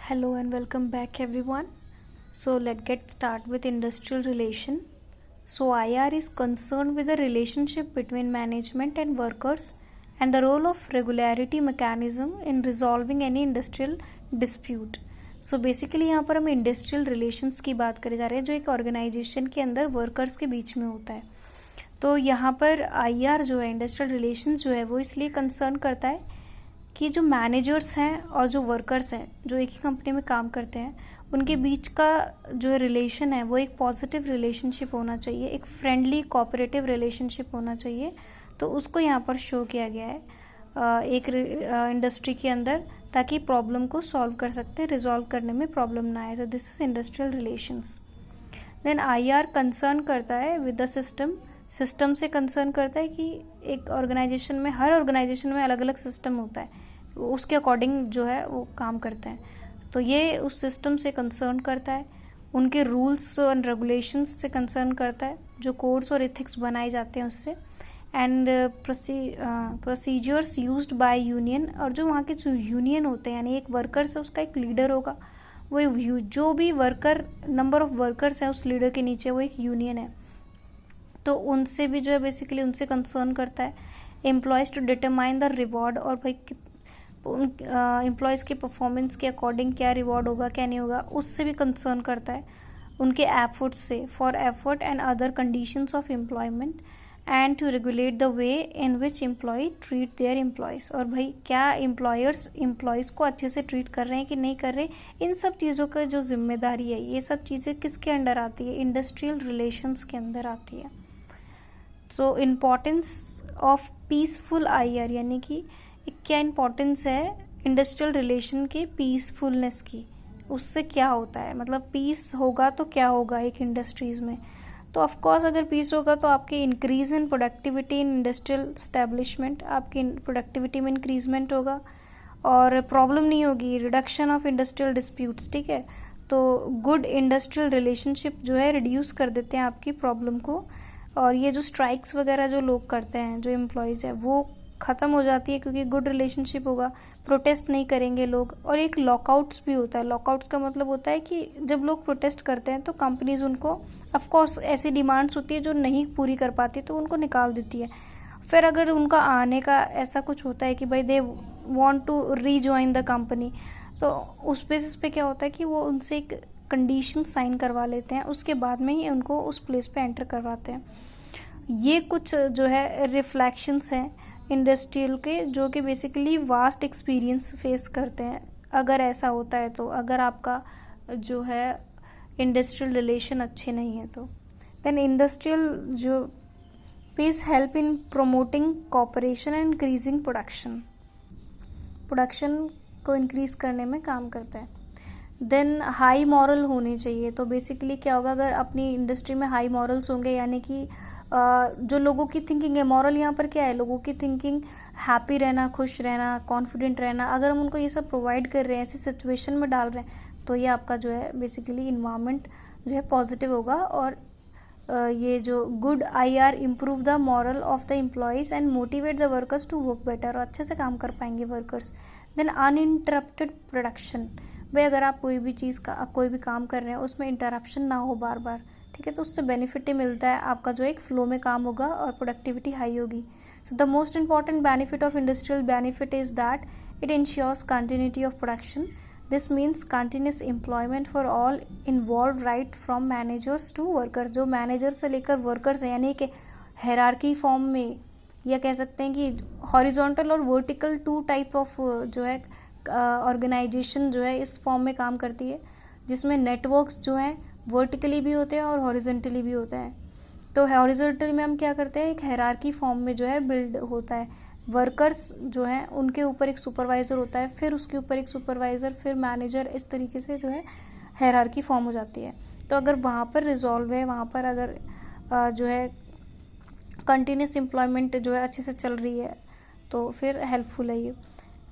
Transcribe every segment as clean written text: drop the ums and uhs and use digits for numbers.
Hello and welcome back everyone. So let's get started with industrial relation. So IR is concerned with the relationship between management and workers and the role of regularity mechanism in resolving any industrial dispute. So basically यहाँ पर हम industrial relations की बात करे जा रहे हैं जो एक ऑर्गेनाइजेशन के अंदर वर्कर्स के बीच में होता है. तो यहाँ पर IR जो है इंडस्ट्रियल रिलेशंस जो है वो इसलिए कंसर्न करता है कि जो मैनेजर्स हैं और जो वर्कर्स हैं जो एक ही कंपनी में काम करते हैं उनके बीच का जो रिलेशन है वो एक पॉजिटिव रिलेशनशिप होना चाहिए, एक फ्रेंडली कोऑपरेटिव रिलेशनशिप होना चाहिए. तो उसको यहाँ पर शो किया गया है एक इंडस्ट्री के अंदर ताकि प्रॉब्लम को सॉल्व कर सकते हैं, रिजॉल्व करने में प्रॉब्लम ना आए. तो this is industrial relations. Then IR concern करता है विद द सिस्टम से कंसर्न करता है कि एक ऑर्गेनाइजेशन में हर ऑर्गेनाइजेशन में अलग अलग सिस्टम होता है, उसके अकॉर्डिंग जो है वो काम करते हैं. तो ये उस सिस्टम से कंसर्न करता है, उनके रूल्स एंड रेगुलेशंस से कंसर्न करता है, जो कोड्स और एथिक्स बनाए जाते हैं उससे, and procedures used by union. और जो वहाँ के जो यूनियन होते हैं यानी एक वर्कर्स है उसका एक लीडर होगा, वो जो भी वर्कर नंबर ऑफ वर्कर्स हैं उस लीडर के नीचे वो एक यूनियन है. तो उनसे भी जो है बेसिकली उनसे कंसर्न करता है. Employees to determine the reward, और भाई एम्प्लॉयज़ के परफॉर्मेंस के अकॉर्डिंग क्या रिवॉर्ड होगा क्या नहीं होगा उससे भी कंसर्न करता है. उनके एफर्ट्स से for effort and other conditions of employment and to regulate the way in which employ treat their employees. और भाई क्या एम्प्लॉयज़ को अच्छे से ट्रीट कर रहे हैं कि नहीं कर रहे, इन सब चीज़ों का जो जिम्मेदारी है ये सब चीज़ें किसके अंडर आती है, इंडस्ट्रियल रिलेशंस के अंदर आती है. सो इम्पॉर्टेंस ऑफ पीसफुल IR यानी कि क्या इम्पोर्टेंस है इंडस्ट्रियल रिलेशन के पीसफुलनेस की, उससे क्या होता है, मतलब पीस होगा तो क्या होगा एक इंडस्ट्रीज़ में. तो ऑफ कोर्स अगर पीस होगा तो आपके increase in productivity in industrial establishment, आपकी प्रोडक्टिविटी में इंक्रीजमेंट होगा और प्रॉब्लम नहीं होगी, रिडक्शन ऑफ इंडस्ट्रियल डिस्प्यूट्स. ठीक है, तो गुड इंडस्ट्रियल रिलेशनशिप जो है रिड्यूस कर देते हैं आपकी प्रॉब्लम को. और ये जो स्ट्राइक्स वगैरह जो लोग करते हैं जो एम्प्लॉयज़ है वो ख़त्म हो जाती है क्योंकि गुड रिलेशनशिप होगा, प्रोटेस्ट नहीं करेंगे लोग. और एक लॉकआउट्स भी होता है. लॉकआउट्स का मतलब होता है कि जब लोग प्रोटेस्ट करते हैं तो कंपनीज उनको ऑफ कोर्स ऐसी डिमांड्स होती है जो नहीं पूरी कर पाती तो उनको निकाल देती है. फिर अगर उनका आने का ऐसा कुछ होता है कि भाई they want to rejoin the company, तो उस बेसिस पे क्या होता है कि वो उनसे एक कंडीशन साइन करवा लेते हैं, उसके बाद में ही उनको उस प्लेस पे एंटर करवाते हैं. ये कुछ जो है रिफ्लेक्शंस हैं इंडस्ट्रियल के जो कि बेसिकली वास्ट एक्सपीरियंस फेस करते हैं अगर ऐसा होता है. तो अगर आपका जो है इंडस्ट्रियल रिलेशन अच्छे नहीं है तो देन इंडस्ट्रियल जो please help in promoting cooperation and increasing production को इंक्रीज करने में काम करता है. देन हाई मॉरल होने चाहिए. तो बेसिकली क्या होगा, अगर अपनी इंडस्ट्री में हाई मॉरल्स होंगे यानी कि जो लोगों की थिंकिंग है, मॉरल यहाँ पर क्या है, लोगों की थिंकिंग हैप्पी रहना, खुश रहना, कॉन्फिडेंट रहना, अगर हम उनको ये सब प्रोवाइड कर रहे हैं, ऐसी सिचुएशन में डाल रहे हैं तो ये आपका जो है बेसिकली इन्वायरमेंट जो है पॉजिटिव होगा. और ये जो good IR improve the morale of the employees and motivate the workers to work better, और अच्छे से काम कर पाएंगे वर्कर्स. देन अनइंटरप्टेड प्रोडक्शन, भाई अगर आप कोई भी काम कर रहे हैं उसमें इंटरप्शन ना हो बार बार, ठीक है, तो उससे बेनिफिट ही मिलता है, आपका जो एक फ्लो में काम होगा और प्रोडक्टिविटी हाई होगी. So the most important benefit of industrial benefit is that it ensures continuity of production. This means continuous employment for all involve right from managers to workers. जो मैनेजर से लेकर workers हैं यानी कि hierarchy form में, या कह सकते हैं कि हॉरिजॉन्टल और वर्टिकल टू टाइप ऑफ जो है ऑर्गेनाइजेशन जो है इस फॉर्म में काम करती है, जिसमें नेटवर्क्स जो हैं वर्टिकली भी होते हैं और हॉरिजॉन्टली भी होते हैं. तो हॉरिजॉन्टली में हम क्या करते हैं, एक हायरार्की फॉर्म में जो है बिल्ड होता है. वर्कर्स जो हैं उनके ऊपर एक सुपरवाइज़र होता है, फिर उसके ऊपर एक सुपरवाइज़र, फिर मैनेजर, इस तरीके से जो है हायरार्की फॉर्म हो जाती है. तो अगर वहाँ पर रिजॉल्व है, वहाँ पर अगर जो है कंटिन्यूस एम्प्लॉयमेंट जो है अच्छे से चल रही है तो फिर हेल्पफुल है ये.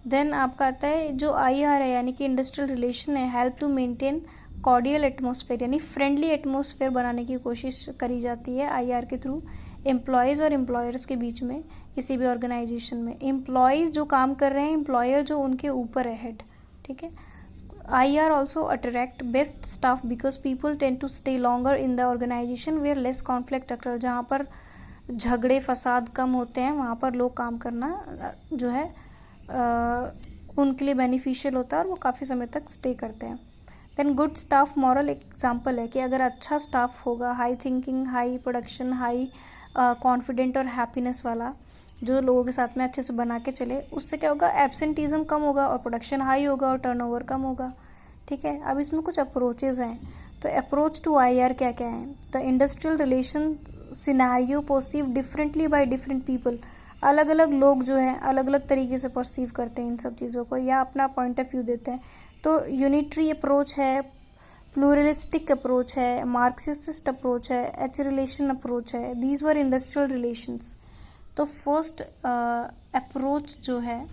देन आपका आता है जो IR है यानी कि इंडस्ट्रियल रिलेशन है, help to maintain cordial atmosphere यानी फ्रेंडली एटमॉस्फेयर बनाने की कोशिश करी जाती है IR के थ्रू एम्प्लॉयज़ और एम्प्लॉयर्स के बीच में. किसी भी ऑर्गेनाइजेशन में एम्प्लॉयज़ जो काम कर रहे हैं, एम्प्लॉयर जो उनके ऊपर है हेड, ठीक है, IR also attract best staff because people tend to stay longer in the organization where less conflict occur. जहाँ पर झगड़े फसाद कम होते हैं वहाँ पर लोग काम करना जो है उनके लिए बेनिफिशियल होता है और वो काफ़ी समय तक स्टे करते हैं. Then good staff morale example है कि अगर अच्छा स्टाफ होगा, high thinking, high production, high confident और हैप्पीनेस वाला, जो लोगों के साथ में अच्छे से बना के चले, उससे क्या होगा, एब्सेंटीज़म कम होगा और प्रोडक्शन हाई होगा और टर्नओवर कम होगा. ठीक है. अब इसमें कुछ अप्रोचेज़ हैं. तो अप्रोच टू IR क्या क्या है. The industrial relation scenario perceive differently by different people. अलग अलग लोग जो हैं अलग अलग तरीके से परसीव करते हैं इन सब चीज़ों को या अपना पॉइंट ऑफ व्यू देते हैं. तो यूनिटरी अप्रोच है, प्लूरलिस्टिक अप्रोच है, मार्क्सिस्ट अप्रोच है, एच रिलेशन अप्रोच है. These were industrial relations. तो फर्स्ट अप्रोच जो है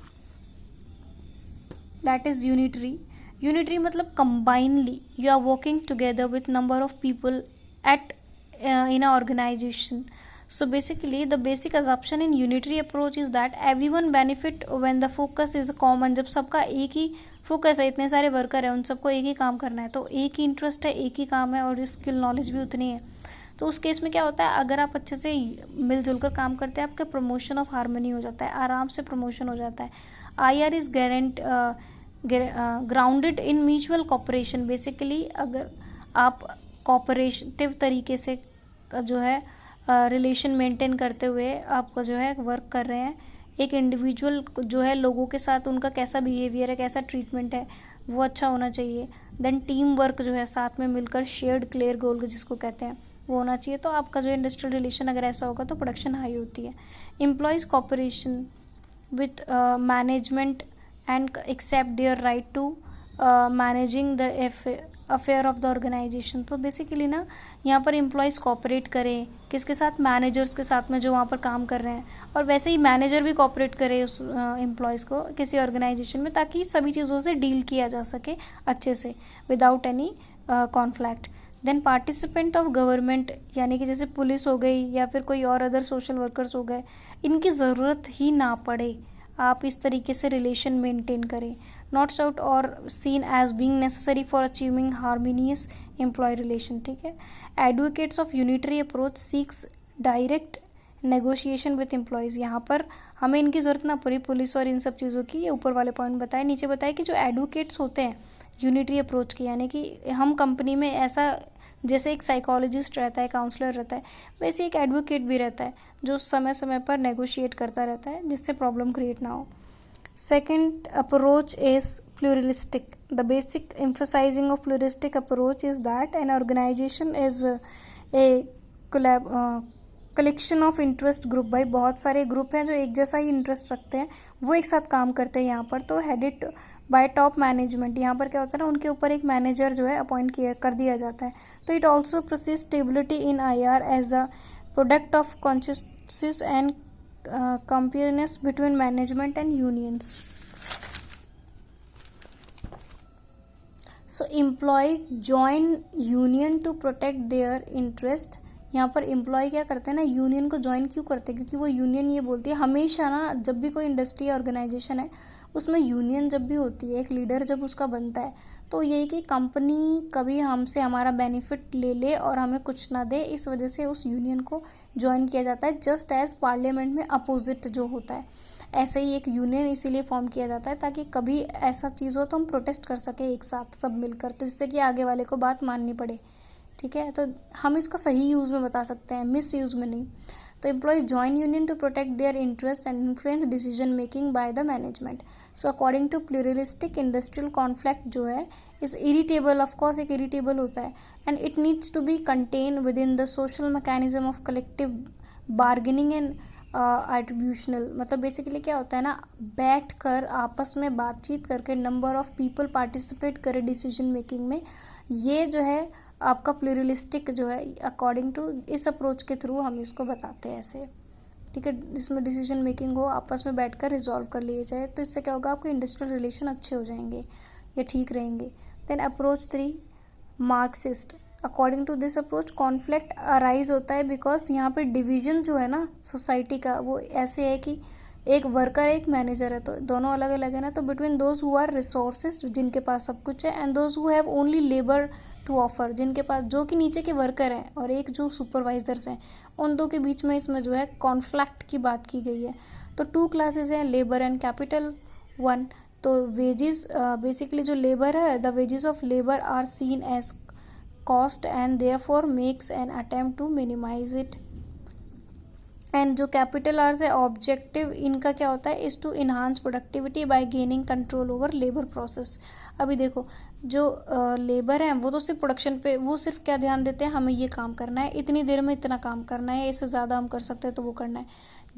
दैट इज यूनिटरी. यूनिटरी मतलब combinely you are working together with number of people at in a organization. So basically the basic assumption in unitary approach is that everyone benefit when the focus is common. जब सबका एक ही focus है, इतने सारे worker हैं, उन सबको एक ही काम करना है, तो एक ही इंटरेस्ट है, एक ही काम है और स्किल नॉलेज भी उतनी है. तो उस केस में क्या होता है, अगर आप अच्छे से मिलजुल कर काम करते हैं, आपका प्रमोशन ऑफ हार्मनी हो जाता है, आराम से प्रमोशन हो जाता है. IR is grounded in mutual cooperation. Basically अगर आप कॉपरेटिव तरीके से जो है रिलेशन मेंटेन करते हुए आपका जो है वर्क कर रहे हैं, एक इंडिविजुअल जो है लोगों के साथ उनका कैसा बिहेवियर है, कैसा ट्रीटमेंट है, वो अच्छा होना चाहिए. देन टीम वर्क जो है साथ में मिलकर शेयर्ड क्लियर गोल जिसको कहते हैं वो होना चाहिए. तो आपका जो इंडस्ट्रियल रिलेशन अगर ऐसा होगा तो प्रोडक्शन हाई होती है. Employees cooperation with management and accept their right to managing the affair of the organisation. तो बेसिकली ना यहाँ पर एम्प्लॉयज़ कॉपरेट करें किसके साथ, मैनेजर्स के साथ में जो वहाँ पर काम कर रहे हैं, और वैसे ही मैनेजर भी कॉपरेट करे उस एम्प्लॉयज़ को किसी ऑर्गेनाइजेशन में, ताकि सभी चीज़ों से डील किया जा सके अच्छे से without any conflict. Then participant of government, यानी कि जैसे पुलिस हो गई या फिर कोई और अदर सोशल वर्कर्स हो गए, इनकी ज़रूरत ही ना पड़े, आप इस तरीके से रिलेशन मेंटेन करें. नॉट आउट और seen as being necessary for achieving harmonious employ relation. ठीक है. Advocates of unitary approach seeks direct negotiation with employees. यहाँ पर हमें इनकी ज़रूरत ना पड़ी पुलिस और इन सब चीज़ों की. ये ऊपर वाले पॉइंट बताए, नीचे बताए कि जो एडवोकेट्स होते हैं यूनिटरी अप्रोच की, यानी कि हम कंपनी में ऐसा जैसे एक साइकोलॉजिस्ट रहता है, काउंसलर रहता है, वैसे एक एडवोकेट भी रहता है जो समय समय पर नेगोशिएट करता रहता है जिससे प्रॉब्लम क्रिएट ना हो. Second approach is pluralistic. The basic emphasizing of pluralistic approach is that an organization is a collection of interest group. भाई बहुत सारे ग्रुप हैं जो एक जैसा ही इंटरेस्ट रखते हैं, वो एक साथ काम करते हैं यहाँ पर. तो हेडेड बाय टॉप मैनेजमेंट. यहाँ पर क्या होता है ना, उनके ऊपर एक मैनेजर जो है अपॉइंट कर दिया जाता है. तो it also proceeds stability in IR as a product of conscious and compares between management and unions. So employees join union to protect their interest. यहाँ पर एम्प्लॉय क्या करते हैं ना, यूनियन को ज्वाइन क्यों करते हैं, क्योंकि वो यूनियन ये बोलती है हमेशा ना, जब भी कोई इंडस्ट्री या ऑर्गेनाइजेशन है उसमें यूनियन जब भी होती है, एक लीडर जब उसका बनता है, तो यही कि कंपनी कभी हमसे हमारा बेनिफिट ले ले और हमें कुछ ना दे, इस वजह से उस यूनियन को ज्वाइन किया जाता है. जस्ट एज पार्लियामेंट में अपोजिट जो होता है, ऐसे ही एक यूनियन इसीलिए फॉर्म किया जाता है ताकि कभी ऐसा चीज़ हो तो हम प्रोटेस्ट कर सकें एक साथ सब मिलकर, तो जिससे कि आगे वाले को बात माननी पड़े. ठीक है. तो हम इसका सही यूज़ में बता सकते हैं, मिस यूज़ में नहीं. तो employees join union to protect their interest and influence decision making by the management. So according to pluralistic industrial conflict जो है इज इरिटेबल, ऑफकोर्स एक इरिटेबल होता है, and it needs to be content within the social mechanism of collective bargaining and attributional. मतलब basically क्या होता है ना, बैठ कर आपस में बातचीत करके नंबर ऑफ पीपल पार्टिसिपेट करे डिसीजन मेकिंग में, ये जो है आपका प्लूरलिस्टिक जो है अकॉर्डिंग टू इस अप्रोच के थ्रू हम इसको बताते हैं ऐसे. ठीक है. जिसमें डिसीजन मेकिंग हो, आपस में बैठकर रिजॉल्व कर लिए जाए, तो इससे क्या होगा, आपके इंडस्ट्रियल रिलेशन अच्छे हो जाएंगे या ठीक रहेंगे. Then approach 3 Marxist. According to this approach conflict arise होता है बिकॉज यहाँ पे डिवीजन जो है ना सोसाइटी का, वो ऐसे है कि एक वर्कर है, एक मैनेजर है, तो दोनों अलग अलग है ना। तो between those who are resources, जिनके पास सब कुछ है, and those who have only labour to offer, जिनके पास, जो कि नीचे के वर्कर हैं और एक जो सुपरवाइजर्स हैं, उन दो के बीच में इसमें जो है कॉन्फ्लिक्ट की बात की गई है। तो 2 क्लासेस हैं, लेबर एंड कैपिटल। 1, तो वेजेस, बेसिकली जो लेबर है, the wages of labour are seen as cost and therefore makes an attempt to minimise it. And जो कैपिटल आर्स है, ऑब्जेक्टिव इनका क्या होता है, is to enhance productivity by gaining control over labour process. अभी देखो, जो लेबर है वो तो सिर्फ प्रोडक्शन पे, वो सिर्फ क्या ध्यान देते हैं, हमें ये काम करना है, इतनी देर में इतना काम करना है, इससे ज़्यादा हम कर सकते हैं तो वो करना है।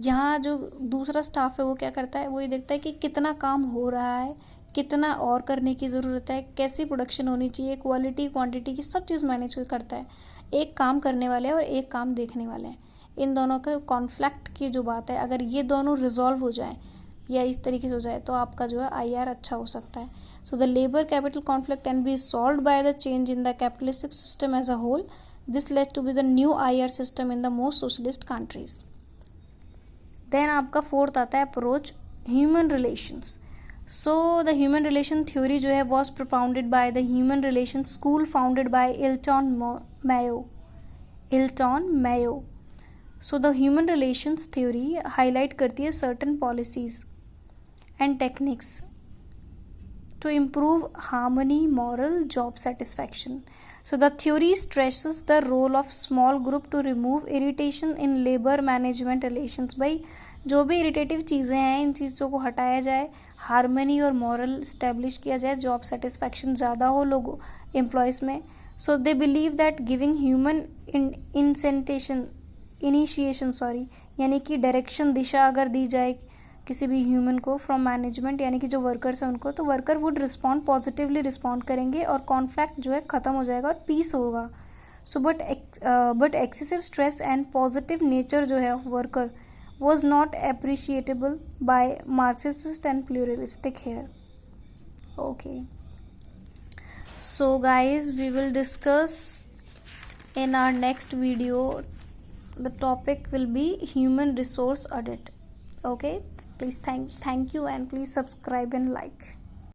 यहाँ जो दूसरा स्टाफ है वो क्या करता है, वो ये देखता है कि कितना काम हो रहा है, कितना और करने की ज़रूरत है, कैसी प्रोडक्शन होनी चाहिए, क्वालिटी क्वांटिटी की सब चीज़ मैनेज करता है। एक काम करने वाले हैं और एक काम देखने वाले हैं। इन दोनों के कॉन्फ्लिक्ट की जो बात है, अगर ये दोनों रिजॉल्व हो जाए या इस तरीके से हो जाए तो आपका जो है IR अच्छा हो सकता है। So the labour capital conflict can be solve by the change in the capitalistic system as a whole. This lead to be the new IR system in the most socialist countries. Then आपका 4th आता है approach, human relations. So the human relation theory जो है was propounded by the human relation school founded by Elton Mayo. So the human relations theory highlight करती है certain policies and techniques to improve harmony, morale, job satisfaction. So the theory stresses the role of small group to remove irritation in labour management relations. भाई जो भी irritative चीज़ें हैं इन चीज़ों को हटाया जाए, हार्मनी और मॉरल इस्टेब्लिश किया जाए, जॉब सेटिस्फैक्शन ज़्यादा हो लोगों एम्प्लॉयज़ में। So they believe that giving human initiation यानी कि डायरेक्शन, दिशा अगर दी जाए किसी भी ह्यूमन को फ्रॉम मैनेजमेंट, यानी कि जो वर्कर्स हैं उनको, तो worker would respond, positively respond करेंगे और कॉन्फ्लिक्ट जो है ख़त्म हो जाएगा और पीस होगा। So but excessive stress and positive nature जो है of worker was not appreciable by Marxist and pluralistic here. Okay. So guys, we will discuss in our next video. The topic will be human resource audit. Okay. Please thank you and please subscribe and like.